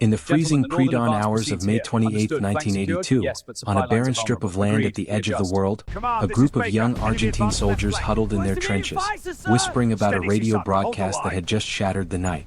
In the freezing pre-dawn advance hours of proceeds May here. 28, Understood. Flanks secured? 1982, Yes, but on supply a lines barren are strip of vulnerable. land Agreed. at the edge of the Readjust. world, Command, a this group is of Baker. young Enemy Argentine advanced left soldiers flank. huddled in their Where's the nearest trenches, advisor, sir? whispering about a Steady, radio Susanna. Hold the broadcast that line. had just shattered the night.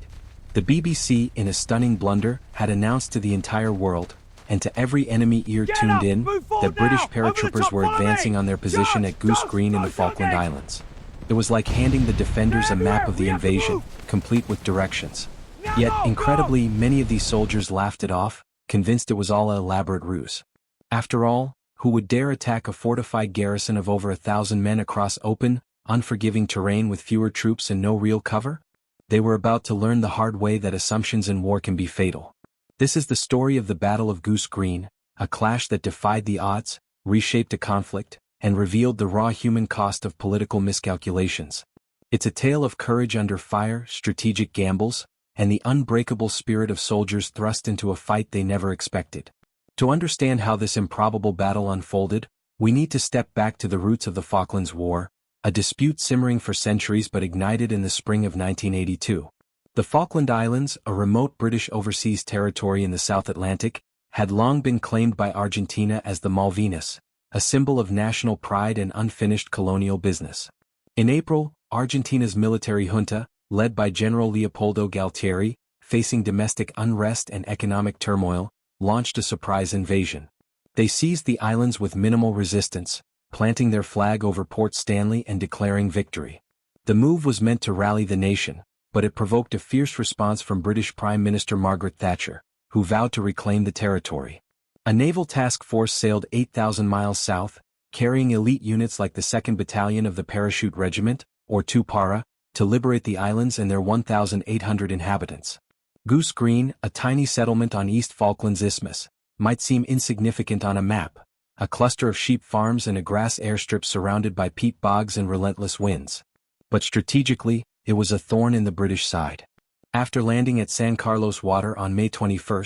The BBC, in a stunning blunder, had announced to the entire world, and to every enemy ear Get tuned up! in, Move forward that British now! Over the paratroopers top, were follow advancing me! on their position Charge! at Goose Go! Green in the Go, Falkland target! Islands. It was like handing the defenders a map of the everywhere! We have to invasion, move! complete with directions. Now Yet, go, incredibly, many of these soldiers laughed it off, convinced it was all an elaborate ruse. After all, who would dare attack a fortified garrison of over 1,000 men across open, unforgiving terrain with fewer troops and no real cover? They were about to learn the hard way that assumptions in war can be fatal. This is the story of the Battle of Goose Green, a clash that defied the odds, reshaped a conflict, and revealed the raw human cost of political miscalculations. It's a tale of courage under fire, strategic gambles, and the unbreakable spirit of soldiers thrust into a fight they never expected. To understand how this improbable battle unfolded, we need to step back to the roots of the Falklands War, a dispute simmering for centuries but ignited in the spring of 1982. The Falkland Islands, a remote British overseas territory in the South Atlantic, had long been claimed by Argentina as the Malvinas, a symbol of national pride and unfinished colonial business. In April, Argentina's military junta, led by General Leopoldo Galtieri, facing domestic unrest and economic turmoil, launched a surprise invasion. They seized the islands with minimal resistance, planting their flag over Port Stanley and declaring victory. The move was meant to rally the nation, but it provoked a fierce response from British Prime Minister Margaret Thatcher, who vowed to reclaim the territory. A naval task force sailed 8,000 miles south, carrying elite units like the 2nd Battalion of the Parachute Regiment, or 2 Para, to liberate the islands and their 1,800 inhabitants. Goose Green, a tiny settlement on East Falklands Isthmus, might seem insignificant on a map, a cluster of sheep farms and a grass airstrip surrounded by peat bogs and relentless winds. But strategically, it was a thorn in the British side. After landing at San Carlos Water on May 21,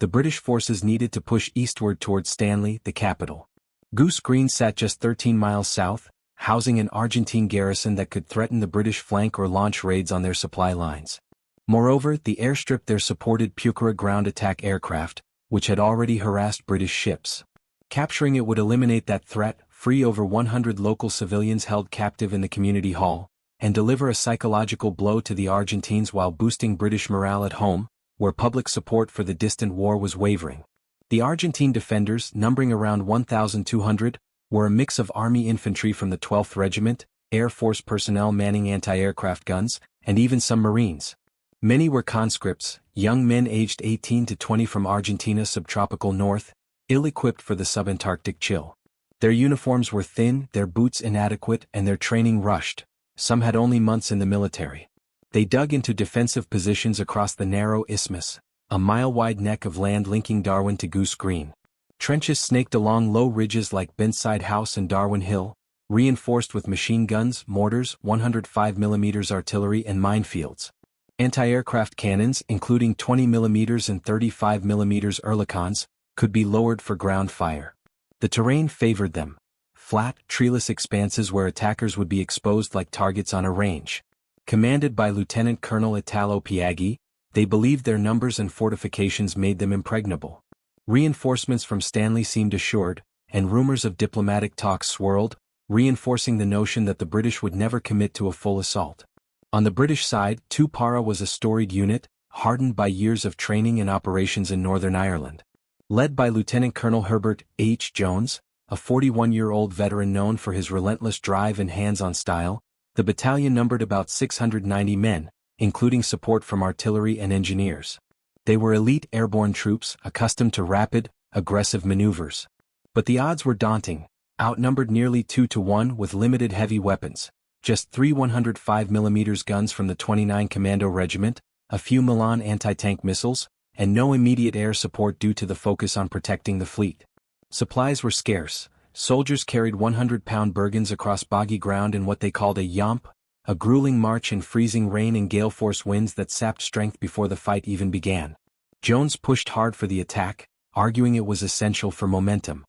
the British forces needed to push eastward towards Stanley, the capital. Goose Green sat just 13 miles south, housing an Argentine garrison that could threaten the British flank or launch raids on their supply lines. Moreover, the airstrip there supported Pucara ground attack aircraft, which had already harassed British ships. Capturing it would eliminate that threat, free over 100 local civilians held captive in the community hall, and deliver a psychological blow to the Argentines while boosting British morale at home, where public support for the distant war was wavering. The Argentine defenders, numbering around 1,200, were a mix of Army infantry from the 12th Regiment, Air Force personnel manning anti-aircraft guns, and even some Marines. Many were conscripts, young men aged 18 to 20 from Argentina's subtropical north, ill-equipped for the subantarctic chill. Their uniforms were thin, their boots inadequate, and their training rushed. Some had only months in the military. They dug into defensive positions across the narrow isthmus, a mile-wide neck of land linking Darwin to Goose Green. Trenches snaked along low ridges like Bentside House and Darwin Hill, reinforced with machine guns, mortars, 105mm artillery and minefields. Anti-aircraft cannons, including 20mm and 35mm Oerlikons, could be lowered for ground fire. The terrain favored them. Flat, treeless expanses where attackers would be exposed like targets on a range. Commanded by Lieutenant Colonel Italo Piaggi, they believed their numbers and fortifications made them impregnable. Reinforcements from Stanley seemed assured, and rumors of diplomatic talks swirled, reinforcing the notion that the British would never commit to a full assault. On the British side, 2 Para was a storied unit, hardened by years of training and operations in Northern Ireland. Led by Lieutenant Colonel Herbert H. Jones, a 41-year-old veteran known for his relentless drive and hands-on style, the battalion numbered about 690 men, including support from artillery and engineers. They were elite airborne troops, accustomed to rapid, aggressive maneuvers. But the odds were daunting, outnumbered nearly 2-to-1 with limited heavy weapons, just 3 105mm guns from the 29 Commando Regiment, a few Milan anti-tank missiles, and no immediate air support due to the focus on protecting the fleet. Supplies were scarce. Soldiers carried 100-pound Bergens across boggy ground in what they called a yomp, a grueling march in freezing rain and gale-force winds that sapped strength before the fight even began. Jones pushed hard for the attack, arguing it was essential for momentum.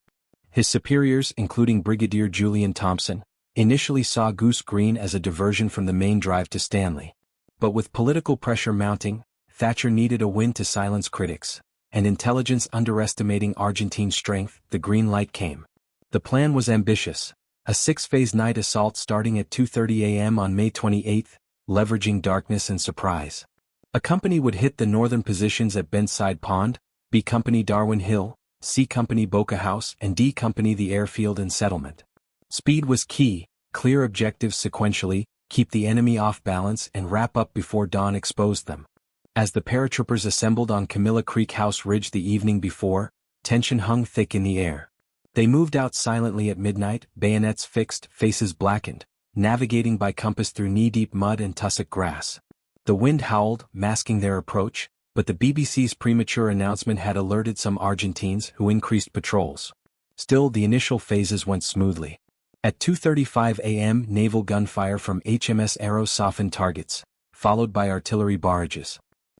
His superiors, including Brigadier Julian Thompson, initially saw Goose Green as a diversion from the main drive to Stanley. But with political pressure mounting, Thatcher needed a win to silence critics, and intelligence underestimating Argentine strength, the green light came. The plan was ambitious. A 6-phase night assault starting at 2:30 a.m. on May 28, leveraging darkness and surprise. A company would hit the northern positions at Bentside Pond, B Company Darwin Hill, C Company Boca House, and D Company the airfield and settlement. Speed was key, clear objectives sequentially, keep the enemy off balance and wrap up before dawn exposed them. As the paratroopers assembled on Camilla Creek House Ridge the evening before, tension hung thick in the air. They moved out silently at midnight, bayonets fixed, faces blackened, navigating by compass through knee-deep mud and tussock grass. The wind howled, masking their approach, but the BBC's premature announcement had alerted some Argentines who increased patrols. Still, the initial phases went smoothly. At 2:35 a.m. naval gunfire from HMS Arrow softened targets, followed by artillery barrages.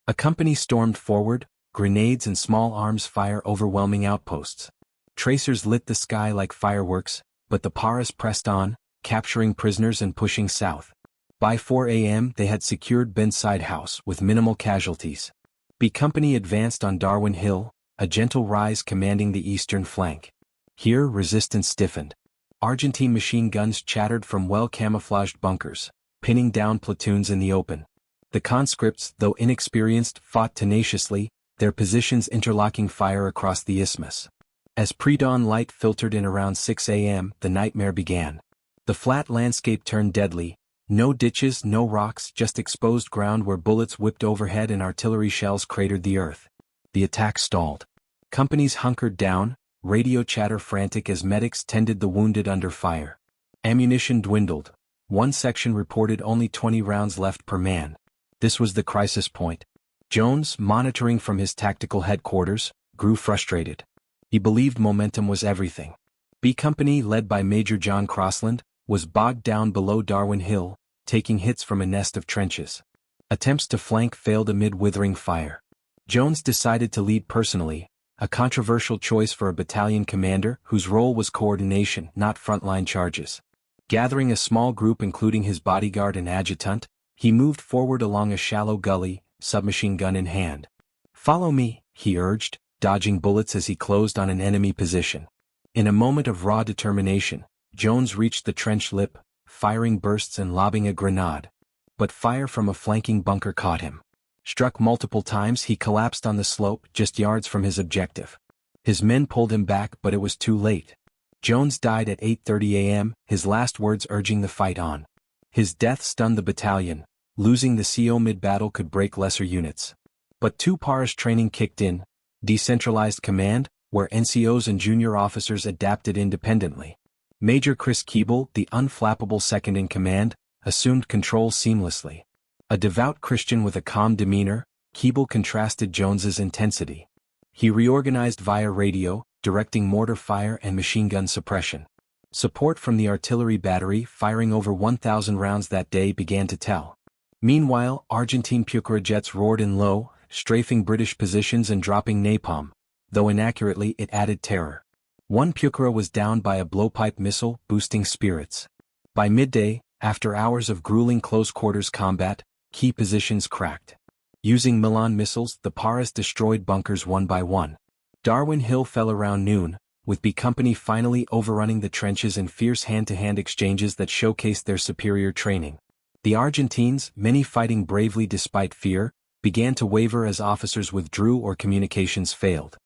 A company stormed forward, grenades and small arms fire overwhelming outposts. Tracers lit the sky like fireworks, but the Paras pressed on, capturing prisoners and pushing south. By 4 a.m. they had secured Bentside House with minimal casualties. B Company advanced on Darwin Hill, a gentle rise commanding the eastern flank. Here resistance stiffened. Argentine machine guns chattered from well-camouflaged bunkers, pinning down platoons in the open. The conscripts, though inexperienced, fought tenaciously, their positions interlocking fire across the isthmus. As pre-dawn light filtered in around 6 a.m., the nightmare began. The flat landscape turned deadly. No ditches, no rocks, just exposed ground where bullets whipped overhead and artillery shells cratered the earth. The attack stalled. Companies hunkered down, radio chatter frantic as medics tended the wounded under fire. Ammunition dwindled. One section reported only 20 rounds left per man. This was the crisis point. Jones, monitoring from his tactical headquarters, grew frustrated. He believed momentum was everything. B Company, led by Major John Crossland, was bogged down below Darwin Hill, taking hits from a nest of trenches. Attempts to flank failed amid withering fire. Jones decided to lead personally, a controversial choice for a battalion commander whose role was coordination, not frontline charges. Gathering a small group including his bodyguard and adjutant, he moved forward along a shallow gully, submachine gun in hand. "Follow me," he urged, dodging bullets as he closed on an enemy position. In a moment of raw determination, Jones reached the trench lip, firing bursts and lobbing a grenade. But fire from a flanking bunker caught him. Struck multiple times, he collapsed on the slope just yards from his objective. His men pulled him back, but it was too late. Jones died at 8:30 a.m., his last words urging the fight on. His death stunned the battalion. Losing the CO mid-battle could break lesser units. But two Paras training kicked in. Decentralized command, where NCOs and junior officers adapted independently. Major Chris Keeble, the unflappable second-in-command, assumed control seamlessly. A devout Christian with a calm demeanor, Keeble contrasted Jones's intensity. He reorganized via radio, directing mortar fire and machine gun suppression. Support from the artillery battery, firing over 1,000 rounds that day, began to tell. Meanwhile, Argentine Pucara jets roared in low, strafing British positions and dropping napalm, though inaccurately it added terror. One Pucara was downed by a blowpipe missile, boosting spirits. By midday, after hours of grueling close-quarters combat, key positions cracked. Using Milan missiles, the Paras destroyed bunkers one by one. Darwin Hill fell around noon, with B Company finally overrunning the trenches in fierce hand-to-hand exchanges that showcased their superior training. The Argentines, many fighting bravely despite fear, began to waver as officers withdrew or communications failed.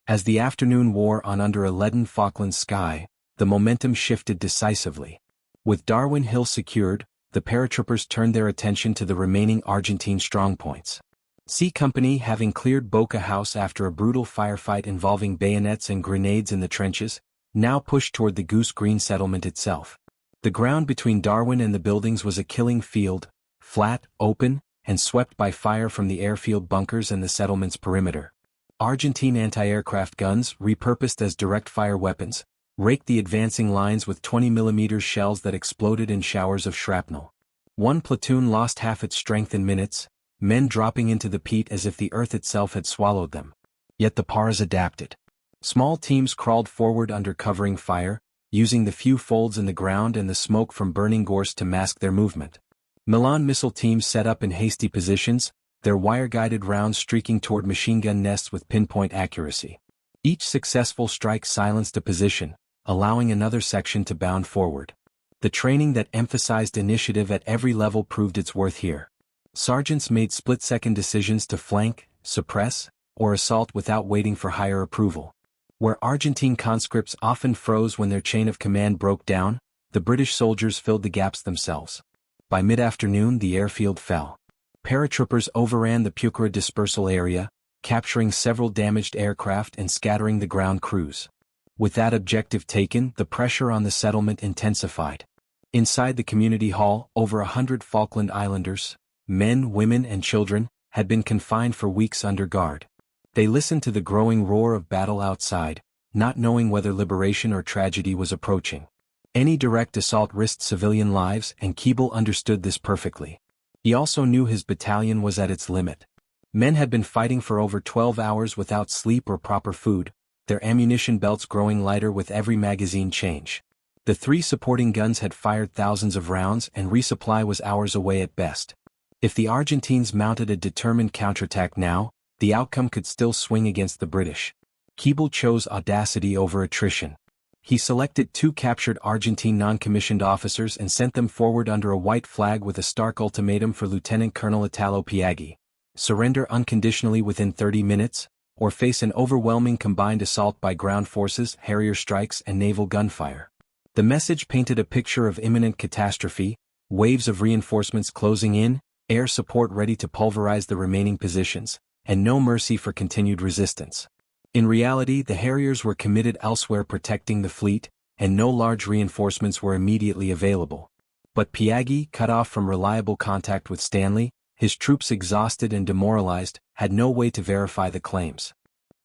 As the afternoon wore on under a leaden Falkland sky, the momentum shifted decisively. With Darwin Hill secured, the paratroopers turned their attention to the remaining Argentine strongpoints. C Company, having cleared Boca House after a brutal firefight involving bayonets and grenades in the trenches, now pushed toward the Goose Green settlement itself. The ground between Darwin and the buildings was a killing field, flat, open, and swept by fire from the airfield bunkers and the settlement's perimeter. Argentine anti-aircraft guns, repurposed as direct-fire weapons, raked the advancing lines with 20mm shells that exploded in showers of shrapnel. One platoon lost half its strength in minutes, men dropping into the peat as if the earth itself had swallowed them. Yet the Paras adapted. Small teams crawled forward under covering fire, using the few folds in the ground and the smoke from burning gorse to mask their movement. Milan missile teams set up in hasty positions, their wire-guided rounds streaking toward machine gun nests with pinpoint accuracy. Each successful strike silenced a position, allowing another section to bound forward. The training that emphasized initiative at every level proved its worth here. Sergeants made split-second decisions to flank, suppress, or assault without waiting for higher approval. Where Argentine conscripts often froze when their chain of command broke down, the British soldiers filled the gaps themselves. By mid-afternoon the airfield fell. Paratroopers overran the Pucará dispersal area, capturing several damaged aircraft and scattering the ground crews. With that objective taken, the pressure on the settlement intensified. Inside the community hall, over 100 Falkland Islanders, men, women, and children, had been confined for weeks under guard. They listened to the growing roar of battle outside, not knowing whether liberation or tragedy was approaching. Any direct assault risked civilian lives, and Keble understood this perfectly. He also knew his battalion was at its limit. Men had been fighting for over 12 hours without sleep or proper food, their ammunition belts growing lighter with every magazine change. The 3 supporting guns had fired thousands of rounds and resupply was hours away at best. If the Argentines mounted a determined counterattack now, the outcome could still swing against the British. Keble chose audacity over attrition. He selected 2 captured Argentine non-commissioned officers and sent them forward under a white flag with a stark ultimatum for Lieutenant Colonel Italo Piaggi: surrender unconditionally within 30 minutes, or face an overwhelming combined assault by ground forces, Harrier strikes, and naval gunfire. The message painted a picture of imminent catastrophe, waves of reinforcements closing in, air support ready to pulverize the remaining positions, and no mercy for continued resistance. In reality, the Harriers were committed elsewhere protecting the fleet, and no large reinforcements were immediately available. But Piaggi, cut off from reliable contact with Stanley, his troops exhausted and demoralized, had no way to verify the claims.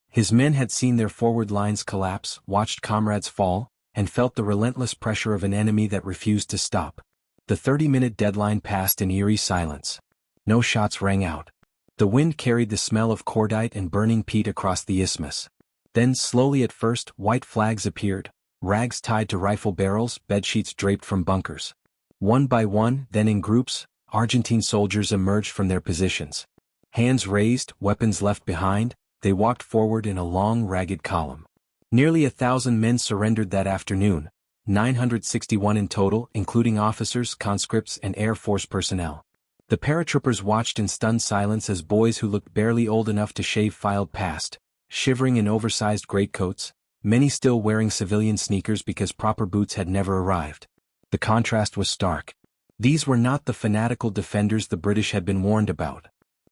His men had seen their forward lines collapse, watched comrades fall, and felt the relentless pressure of an enemy that refused to stop. The 30-minute deadline passed in eerie silence. No shots rang out. The wind carried the smell of cordite and burning peat across the isthmus. Then, slowly at first, white flags appeared, rags tied to rifle barrels, bedsheets draped from bunkers. One by one, then in groups, Argentine soldiers emerged from their positions. Hands raised, weapons left behind, they walked forward in a long, ragged column. Nearly 1,000 men surrendered that afternoon, 961 in total, including officers, conscripts, and Air Force personnel. The paratroopers watched in stunned silence as boys who looked barely old enough to shave filed past, shivering in oversized greatcoats, many still wearing civilian sneakers because proper boots had never arrived. The contrast was stark. These were not the fanatical defenders the British had been warned about.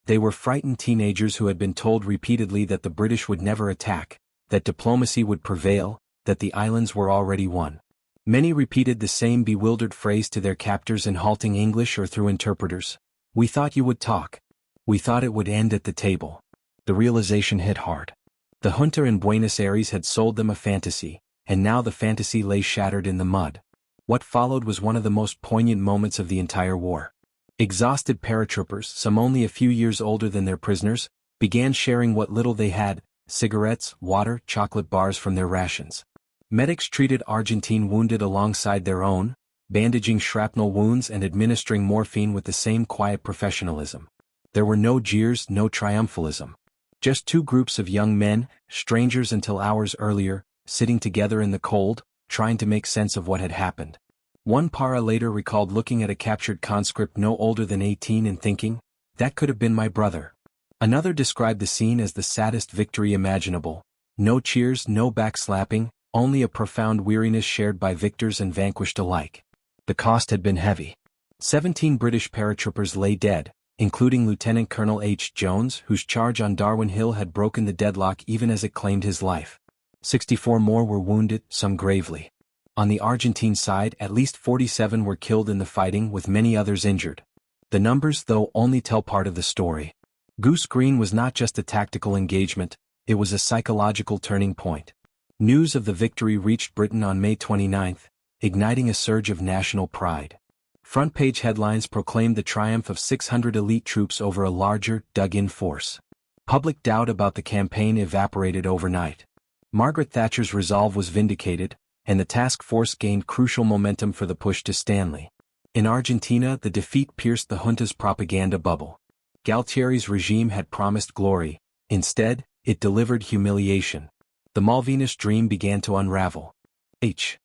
They were frightened teenagers who had been told repeatedly that the British would never attack, that diplomacy would prevail, that the islands were already won. Many repeated the same bewildered phrase to their captors in halting English or through interpreters. "We thought you would talk. We thought it would end at the table." The realization hit hard. The junta in Buenos Aires had sold them a fantasy, and now the fantasy lay shattered in the mud. What followed was one of the most poignant moments of the entire war. Exhausted paratroopers, some only a few years older than their prisoners, began sharing what little they had: cigarettes, water, chocolate bars from their rations. Medics treated Argentine wounded alongside their own, bandaging shrapnel wounds and administering morphine with the same quiet professionalism. There were no jeers, no triumphalism. Just 2 groups of young men, strangers until hours earlier, sitting together in the cold, trying to make sense of what had happened. One para later recalled looking at a captured conscript no older than 18 and thinking, "That could have been my brother." Another described the scene as the saddest victory imaginable. No cheers, no backslapping, only a profound weariness shared by victors and vanquished alike. The cost had been heavy. 17 British paratroopers lay dead, including Lieutenant Colonel H. Jones, whose charge on Darwin Hill had broken the deadlock even as it claimed his life. 64 more were wounded, some gravely. On the Argentine side, at least 47 were killed in the fighting, with many others injured. The numbers, though, only tell part of the story. Goose Green was not just a tactical engagement, it was a psychological turning point. News of the victory reached Britain on May 29, igniting a surge of national pride. Front-page headlines proclaimed the triumph of 600 elite troops over a larger, dug-in force. Public doubt about the campaign evaporated overnight. Margaret Thatcher's resolve was vindicated, and the task force gained crucial momentum for the push to Stanley. In Argentina, the defeat pierced the junta's propaganda bubble. Galtieri's regime had promised glory. Instead, it delivered humiliation. The Malvinas dream began to unravel. H.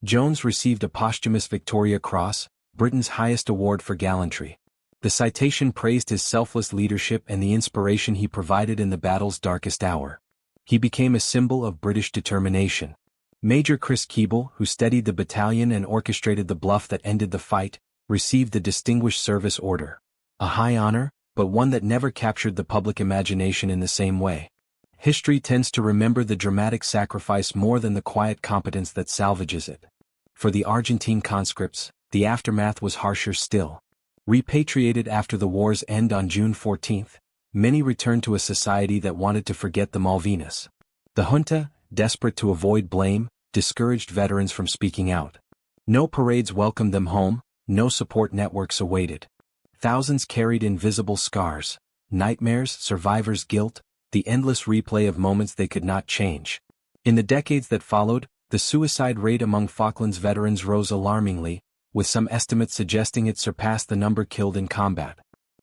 Jones received a posthumous Victoria Cross, Britain's highest award for gallantry. The citation praised his selfless leadership and the inspiration he provided in the battle's darkest hour. He became a symbol of British determination. Major Chris Keeble, who steadied the battalion and orchestrated the bluff that ended the fight, received the Distinguished Service Order. A high honor, but one that never captured the public imagination in the same way. History tends to remember the dramatic sacrifice more than the quiet competence that salvages it. For the Argentine conscripts, the aftermath was harsher still. Repatriated after the war's end on June 14, many returned to a society that wanted to forget the Malvinas. The junta, desperate to avoid blame, discouraged veterans from speaking out. No parades welcomed them home, no support networks awaited. Thousands carried invisible scars, nightmares, survivors' guilt, the endless replay of moments they could not change. In the decades that followed, the suicide rate among Falklands veterans rose alarmingly, with some estimates suggesting it surpassed the number killed in combat.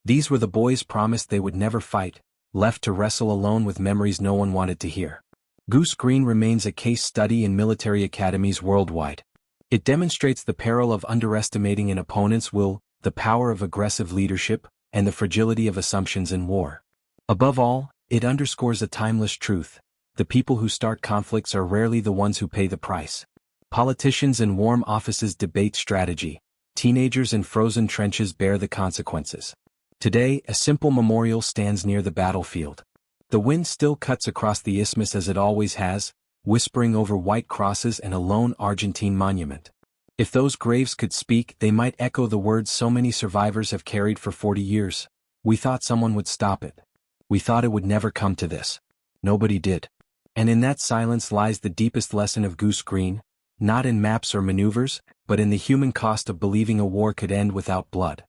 These were the boys promised they would never fight, left to wrestle alone with memories no one wanted to hear. Goose Green remains a case study in military academies worldwide. It demonstrates the peril of underestimating an opponent's will, the power of aggressive leadership, and the fragility of assumptions in war. Above all, it underscores a timeless truth: the people who start conflicts are rarely the ones who pay the price. Politicians in warm offices debate strategy. Teenagers in frozen trenches bear the consequences. Today, a simple memorial stands near the battlefield. The wind still cuts across the isthmus as it always has, whispering over white crosses and a lone Argentine monument. If those graves could speak, they might echo the words so many survivors have carried for 40 years. We thought someone would stop it. We thought it would never come to this. Nobody did. And in that silence lies the deepest lesson of Goose Green, not in maps or maneuvers, but in the human cost of believing a war could end without blood.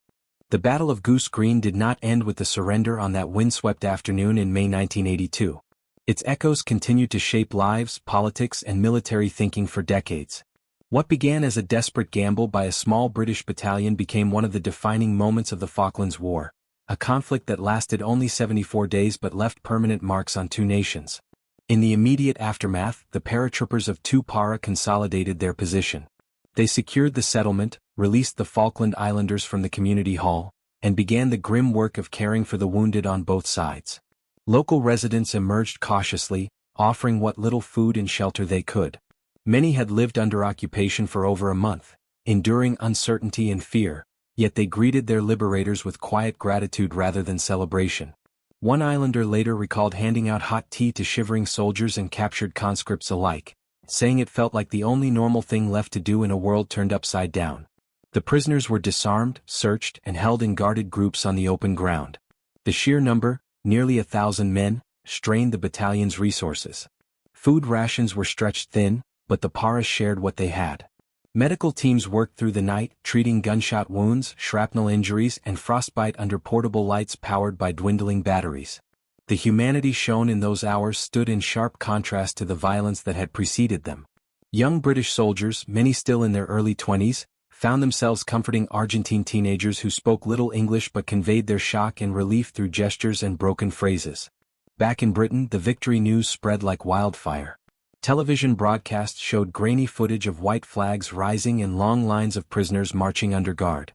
The Battle of Goose Green did not end with the surrender on that windswept afternoon in May 1982. Its echoes continued to shape lives, politics, and military thinking for decades. What began as a desperate gamble by a small British battalion became one of the defining moments of the Falklands War, a conflict that lasted only 74 days but left permanent marks on two nations. In the immediate aftermath, the paratroopers of Para consolidated their position. They secured the settlement, released the Falkland Islanders from the community hall, and began the grim work of caring for the wounded on both sides. Local residents emerged cautiously, offering what little food and shelter they could. Many had lived under occupation for over a month, enduring uncertainty and fear, yet they greeted their liberators with quiet gratitude rather than celebration. One islander later recalled handing out hot tea to shivering soldiers and captured conscripts alike, saying it felt like the only normal thing left to do in a world turned upside down. The prisoners were disarmed, searched, and held in guarded groups on the open ground. The sheer number, nearly 1,000 men, strained the battalion's resources. Food rations were stretched thin, but the Paras shared what they had. Medical teams worked through the night, treating gunshot wounds, shrapnel injuries, and frostbite under portable lights powered by dwindling batteries. The humanity shown in those hours stood in sharp contrast to the violence that had preceded them. Young British soldiers, many still in their early 20s, found themselves comforting Argentine teenagers who spoke little English but conveyed their shock and relief through gestures and broken phrases. Back in Britain, the victory news spread like wildfire. Television broadcasts showed grainy footage of white flags rising and long lines of prisoners marching under guard.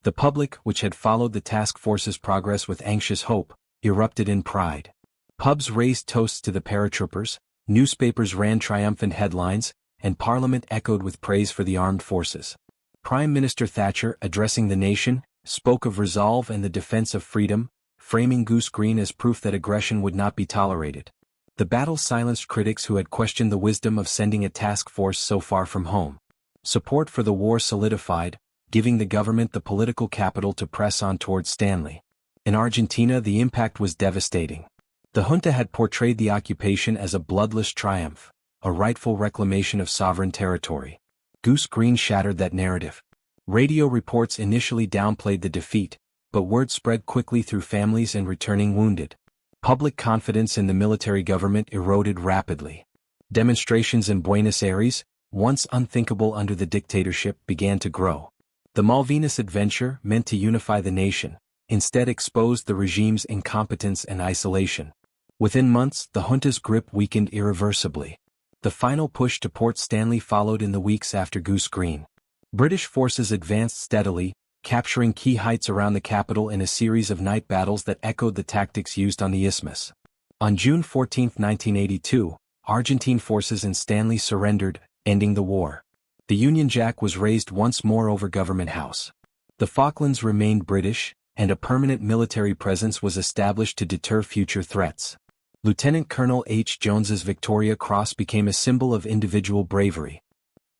The public, which had followed the task force's progress with anxious hope, erupted in pride. Pubs raised toasts to the paratroopers, newspapers ran triumphant headlines, and Parliament echoed with praise for the armed forces. Prime Minister Thatcher, addressing the nation, spoke of resolve and the defense of freedom, framing Goose Green as proof that aggression would not be tolerated. The battle silenced critics who had questioned the wisdom of sending a task force so far from home. Support for the war solidified, giving the government the political capital to press on towards Stanley. In Argentina, the impact was devastating. The junta had portrayed the occupation as a bloodless triumph, a rightful reclamation of sovereign territory. Goose Green shattered that narrative. Radio reports initially downplayed the defeat, but word spread quickly through families and returning wounded. Public confidence in the military government eroded rapidly. Demonstrations in Buenos Aires, once unthinkable under the dictatorship, began to grow. The Malvinas adventure, meant to unify the nation, instead exposed the regime's incompetence and isolation. Within months, the junta's grip weakened irreversibly. The final push to Port Stanley followed in the weeks after Goose Green. British forces advanced steadily, capturing key heights around the capital in a series of night battles that echoed the tactics used on the Isthmus. On June 14, 1982, Argentine forces in Stanley surrendered, ending the war. The Union Jack was raised once more over Government House. The Falklands remained British, and a permanent military presence was established to deter future threats. Lieutenant Colonel H. Jones's Victoria Cross became a symbol of individual bravery.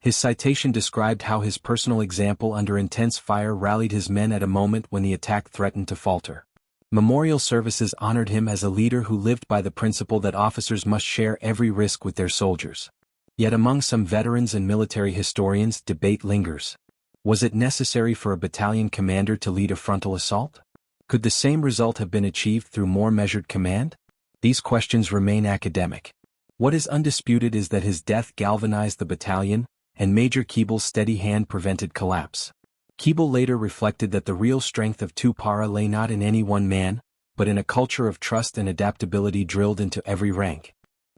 His citation described how his personal example under intense fire rallied his men at a moment when the attack threatened to falter. Memorial services honored him as a leader who lived by the principle that officers must share every risk with their soldiers. Yet among some veterans and military historians, debate lingers. Was it necessary for a battalion commander to lead a frontal assault? Could the same result have been achieved through more measured command? These questions remain academic. What is undisputed is that his death galvanized the battalion, and Major Keeble's steady hand prevented collapse. Keeble later reflected that the real strength of Tupara lay not in any one man, but in a culture of trust and adaptability drilled into every rank.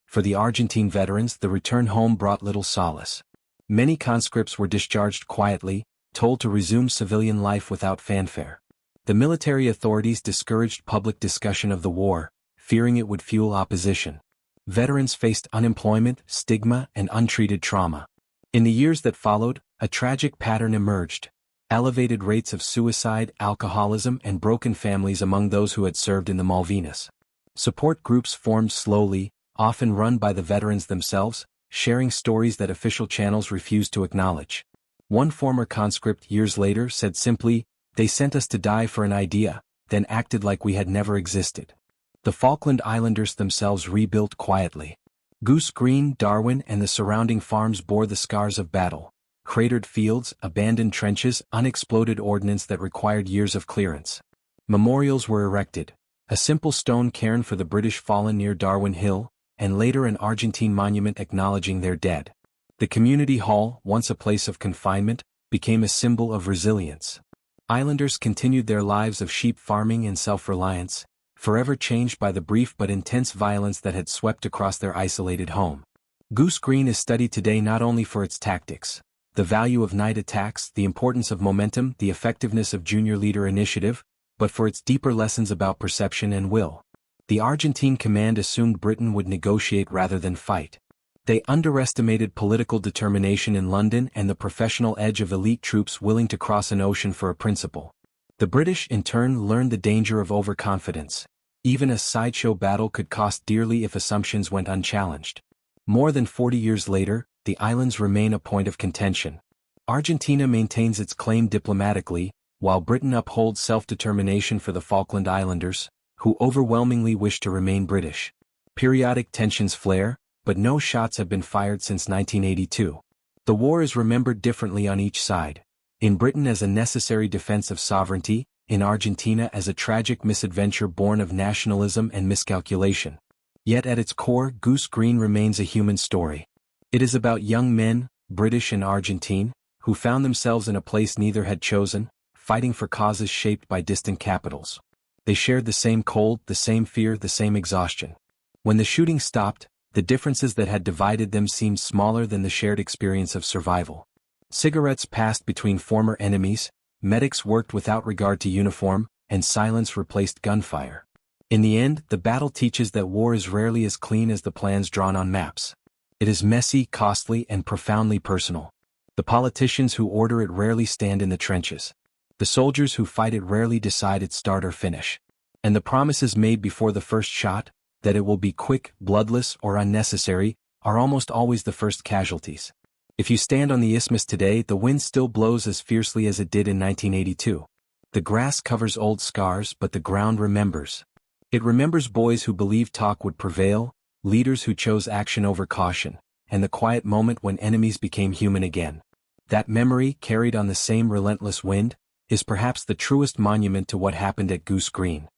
For the Argentine veterans, the return home brought little solace. Many conscripts were discharged quietly, told to resume civilian life without fanfare. The military authorities discouraged public discussion of the war, fearing it would fuel opposition. Veterans faced unemployment, stigma, and untreated trauma. In the years that followed, a tragic pattern emerged: elevated rates of suicide, alcoholism, and broken families among those who had served in the Malvinas. Support groups formed slowly, often run by the veterans themselves, sharing stories that official channels refused to acknowledge. One former conscript years later said simply, "They sent us to die for an idea, then acted like we had never existed." The Falkland Islanders themselves rebuilt quietly. Goose Green, Darwin, and the surrounding farms bore the scars of battle: cratered fields, abandoned trenches, unexploded ordnance that required years of clearance. Memorials were erected: a simple stone cairn for the British fallen near Darwin Hill, and later an Argentine monument acknowledging their dead. The community hall, once a place of confinement, became a symbol of resilience. Islanders continued their lives of sheep farming and self-reliance, forever changed by the brief but intense violence that had swept across their isolated home. Goose Green is studied today not only for its tactics, the value of night attacks, the importance of momentum, the effectiveness of junior leader initiative, but for its deeper lessons about perception and will. The Argentine command assumed Britain would negotiate rather than fight. They underestimated political determination in London and the professional edge of elite troops willing to cross an ocean for a principle. The British in turn learned the danger of overconfidence. Even a sideshow battle could cost dearly if assumptions went unchallenged. More than 40 years later, the islands remain a point of contention. Argentina maintains its claim diplomatically, while Britain upholds self-determination for the Falkland Islanders, who overwhelmingly wish to remain British. Periodic tensions flare, but no shots have been fired since 1982. The war is remembered differently on each side. In Britain as a necessary defense of sovereignty, in Argentina as a tragic misadventure born of nationalism and miscalculation. Yet at its core, Goose Green remains a human story. It is about young men, British and Argentine, who found themselves in a place neither had chosen, fighting for causes shaped by distant capitals. They shared the same cold, the same fear, the same exhaustion. When the shooting stopped, the differences that had divided them seemed smaller than the shared experience of survival. Cigarettes passed between former enemies, medics worked without regard to uniform, and silence replaced gunfire. In the end, the battle teaches that war is rarely as clean as the plans drawn on maps. It is messy, costly, and profoundly personal. The politicians who order it rarely stand in the trenches. The soldiers who fight it rarely decide its start or finish. And the promises made before the first shot, that it will be quick, bloodless, or unnecessary, are almost always the first casualties. If you stand on the Isthmus today, the wind still blows as fiercely as it did in 1982. The grass covers old scars, but the ground remembers. It remembers boys who believed talk would prevail, leaders who chose action over caution, and the quiet moment when enemies became human again. That memory, carried on the same relentless wind, is perhaps the truest monument to what happened at Goose Green.